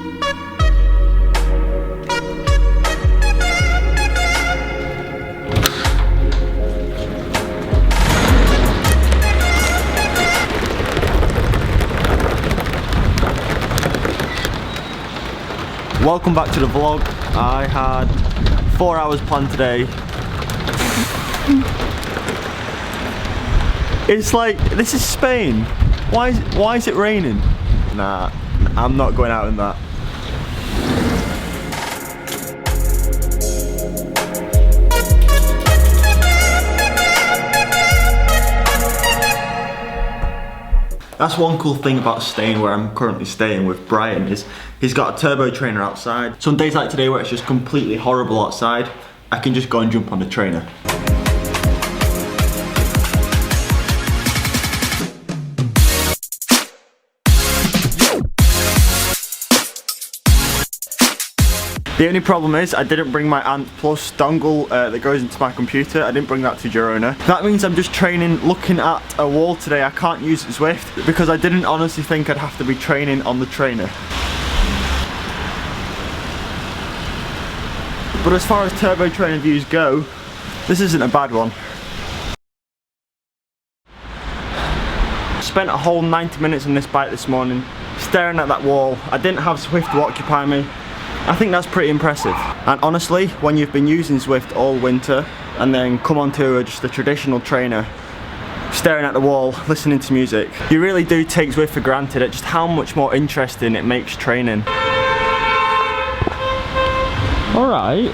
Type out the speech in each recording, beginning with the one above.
Welcome back to the vlog. I had 4 hours planned today. It's like, this is Spain. Why is it raining? Nah, I'm not going out in that. That's one cool thing about staying where I'm currently staying with Brian is he's got a turbo trainer outside. Some days like today where it's just completely horrible outside, I can just go and jump on the trainer. The only problem is I didn't bring my Ant Plus dongle that goes into my computer. I didn't bring that to Girona. That means I'm just training looking at a wall today. I can't use Zwift because I didn't honestly think I'd have to be training on the trainer. But as far as turbo trainer views go, this isn't a bad one. Spent a whole 90 minutes on this bike this morning, staring at that wall. I didn't have Zwift to occupy me. I think that's pretty impressive. And honestly, when you've been using Zwift all winter and then come onto just a traditional trainer, staring at the wall, listening to music, you really do take Zwift for granted at just how much more interesting it makes training. Alright.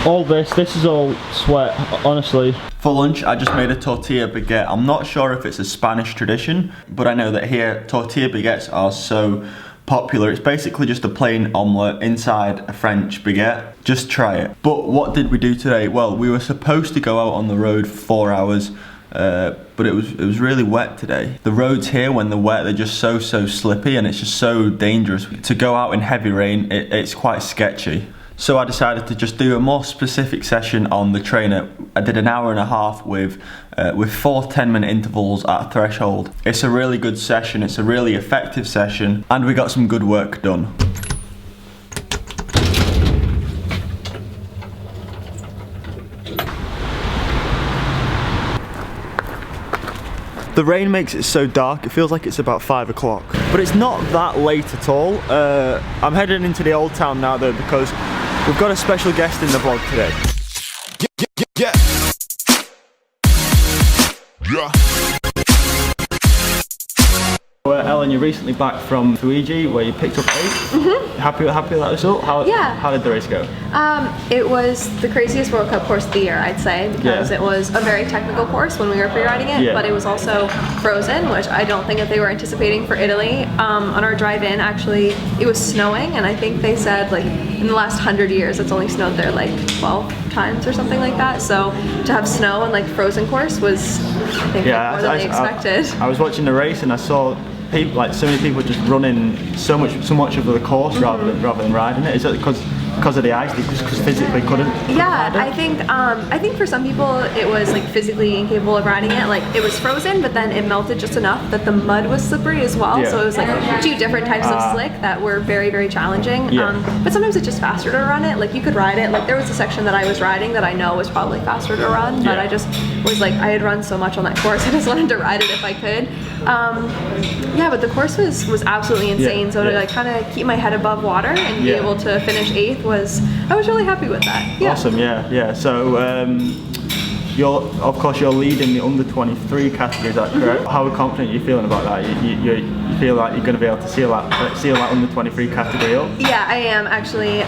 All this is all sweat, honestly. For lunch, I just made a tortilla baguette. I'm not sure if it's a Spanish tradition, but I know that here, tortilla baguettes are so popular. It's basically just a plain omelette inside a French baguette. Just try it. But what did we do today? Well, we were supposed to go out on the road for 4 hours, but it was really wet today. The roads here, when they're wet, they're just so slippy, and it's just so dangerous. To go out in heavy rain, it's quite sketchy. So I decided to just do a more specific session on the trainer. I did an hour and a half with 4 10-minute intervals at a threshold. It's a really good session, it's a really effective session, and we got some good work done. The rain makes it so dark, it feels like it's about 5 o'clock. But it's not that late at all. I'm heading into the old town now though, because we've got a special guest in the vlog today. Ellen, you're recently back from Fuji where you picked up 8th. Mm-hmm. Happy with that result? How did the race go? It was the craziest World Cup course of the year, I'd say, because it was a very technical course when we were pre-riding it, but it was also frozen, which I don't think that they were anticipating for Italy. On our drive in, actually, it was snowing, and I think they said like in the last 100 years it's only snowed there like 12 times or something like that. So to have snow and like frozen course was, I think, more than they expected. I was watching the race and I saw people, like so many people just running so much of the course rather than riding it. Is it because of the ice? They just physically couldn't? Yeah, I think for some people it was like physically incapable of riding it. Like it was frozen, but then it melted just enough that the mud was slippery as well. Yeah. So it was like 2 different types of slick that were very challenging. Yeah. But sometimes it's just faster to run it. Like you could ride it. Like there was a section that I was riding that I know was probably faster to run, but I just was like, I had run so much on that course, I just wanted to ride it if I could. Yeah, but the course was absolutely insane. So to like kind of keep my head above water and be able to finish 8th I was really happy with that. Yeah. Awesome, yeah. So you're leading the under 23 category, is that correct? How confident are you feeling about that? You feel like you're going to be able to seal that under 23 category up? Yeah, I am actually.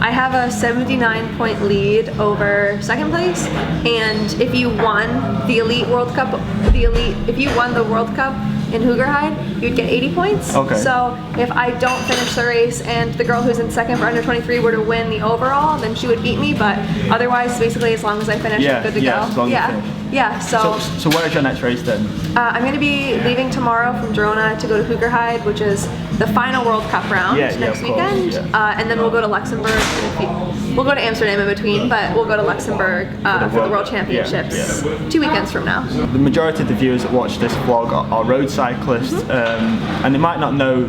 I have a 79-point lead over 2nd place, and if you won the Elite World Cup, if you won the World Cup in Hoogerheide, you'd get 80 points. Okay. So if I don't finish the race and the girl who's in 2nd for under 23 were to win the overall, then she would beat me. But otherwise, basically, as long as I finish, I'm good to go. Yeah. So where's your next race then? I'm going to be leaving tomorrow from Girona to go to Hoogerheide, which is the final World Cup round next weekend. And then we'll go to Luxembourg. We'll go to Amsterdam in between, but we'll go to Luxembourg for the World Championships 2 weekends from now. The majority of the viewers that watch this vlog are road cyclists, and they might not know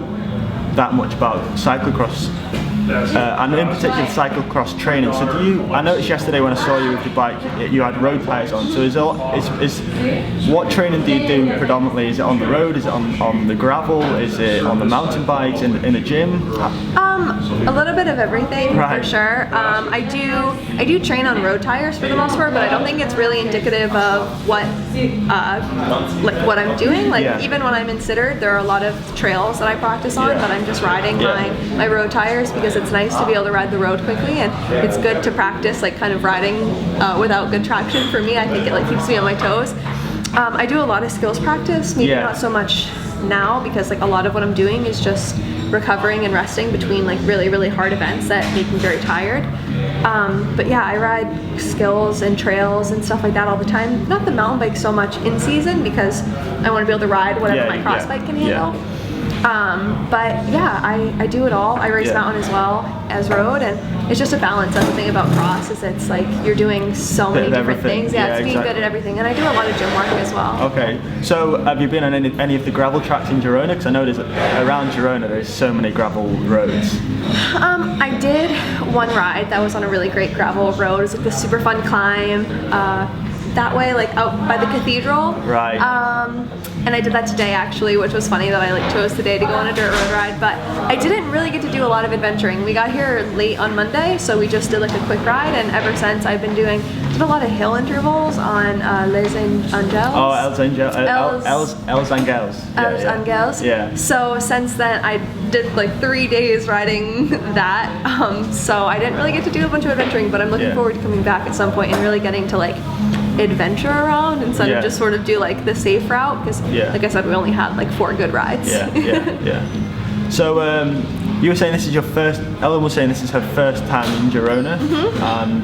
that much about cyclocross. And in particular cyclocross training. So I noticed yesterday when I saw you with your bike, you had road tyres on. So what training do you do predominantly? Is it on the road? Is it on the gravel? Is it on the mountain bikes in a gym? A little bit of everything, for sure. I do train on road tires for the most part, but I don't think it's really indicative of what I'm doing. Even when I'm in Sittard, there are a lot of trails that I practice on, but I'm just riding my road tires because it's nice to be able to ride the road quickly, and it's good to practice kind of riding without good traction. For me, I think it keeps me on my toes. I do a lot of skills practice, maybe not so much now, because a lot of what I'm doing is just recovering and resting between really hard events that make me very tired. But yeah, I ride skills and trails and stuff like that all the time. Not the mountain bike so much in season, because I want to be able to ride whatever my cross bike can handle. But yeah, I do it all. I race mountain as well as road, and it's just a balance. That's the thing about cross, is it's you're doing so many different things. Yeah, it's being good at everything, and I do a lot of gym work as well. Okay, so have you been on any of the gravel tracks in Girona? Because I know around Girona there's so many gravel roads. I did one ride that was on a really great gravel road. It was this super fun climb. That way, out by the cathedral. Right. And I did that today actually, which was funny that I chose today to go on a dirt road ride, but I didn't really get to do a lot of adventuring. We got here late on Monday, so we just did a quick ride, and ever since I've been did a lot of hill intervals on Les Angels. Oh, Els Angels. Els Angels. Yeah. So since then I did 3 days riding that, so I didn't really get to do a bunch of adventuring, but I'm looking forward to coming back at some point and really getting to adventure around instead of just sort of do the safe route, because like I said, we only had 4 good rides. So you were saying this is your first, Ellen was saying this is her first time in Girona, and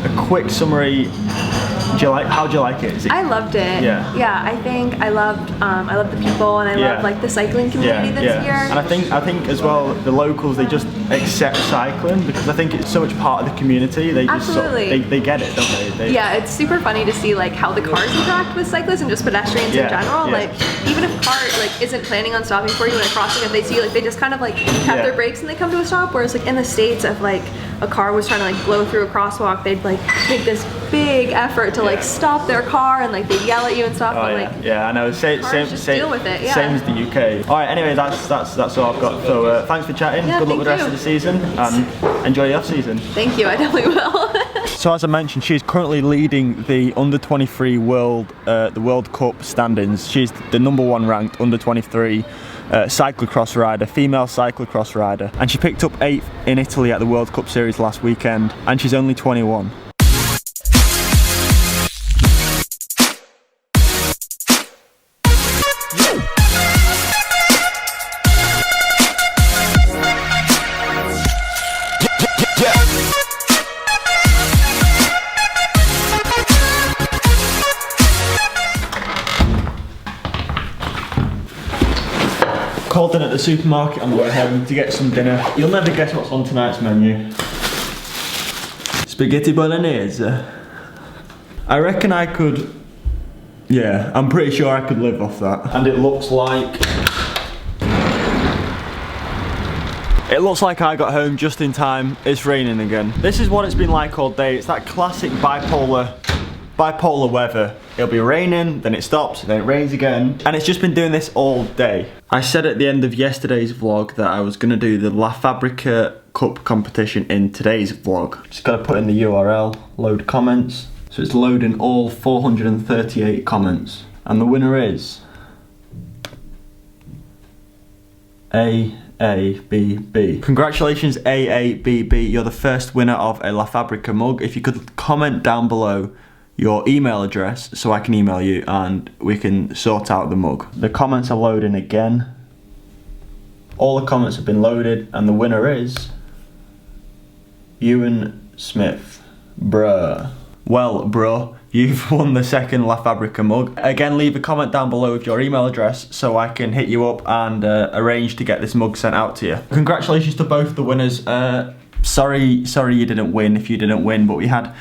a quick summary, how do you like it? I loved it. Yeah, I think I loved the people, and I love the cycling community that's here. And I think as well, the locals, they just accept cycling, because I think it's so much part of the community. They just they get it, don't they? Yeah, it's super funny to see how the cars interact with cyclists and just pedestrians in general. Even if a car isn't planning on stopping for you when a crossing, if they see you, they just kind of tap their brakes and they come to a stop. Whereas in the States, if a car was trying to blow through a crosswalk, they'd take this big effort to stop their car, and they'd yell at you and stuff. I know. Same deal with it. Same as the UK. All right. Anyway, that's all I've got. So thanks for chatting. Good luck with the rest of the season, and enjoy the off season. Thank you. I definitely will. So as I mentioned, she's currently leading the under-23 the World Cup standings. She's the #1 ranked under-23 cyclocross rider, female cyclocross rider, and she picked up 8th in Italy at the World Cup Series last weekend, and she's only 21. Called in at the supermarket on the way home to get some dinner. You'll never guess what's on tonight's menu. Spaghetti bolognese. I reckon I could, I'm pretty sure I could live off that. And it looks like I got home just in time. It's raining again. This is what it's been like all day. It's that classic bipolar weather. It'll be raining, then it stops, then it rains again. And it's just been doing this all day. I said at the end of yesterday's vlog that I was gonna do the La Fabrica Cup competition in today's vlog. Just gotta put in the URL, load comments. So it's loading all 438 comments. And the winner is AABB. Congratulations AABB, you're the first winner of a La Fabrica mug. If you could comment down below your email address so I can email you and we can sort out the mug. The comments are loading again. All the comments have been loaded, and the winner is Ewan Smith. Bruh. Well, bro, you've won the second La Fabrica mug. Again, leave a comment down below with your email address so I can hit you up and arrange to get this mug sent out to you. Congratulations to both the winners. Sorry you didn't win if you didn't win, but we had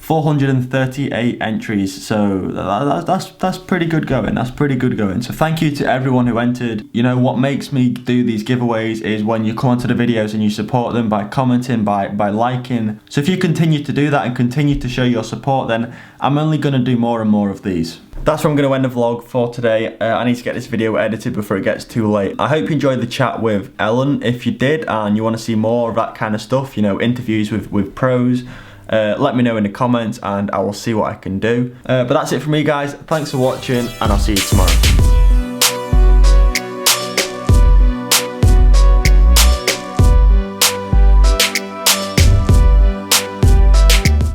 438 entries, so that's pretty good going. That's pretty good going. So thank you to everyone who entered. You know, what makes me do these giveaways is when you come onto the videos and you support them by commenting, by liking. So if you continue to do that and continue to show your support, then I'm only going to do more and more of these. That's where I'm going to end the vlog for today. I need to get this video edited before it gets too late. I hope you enjoyed the chat with Ellen. If you did and you want to see more of that kind of stuff, you know, interviews with pros, let me know in the comments and I will see what I can do. But that's it from me, guys. Thanks for watching and I'll see you tomorrow.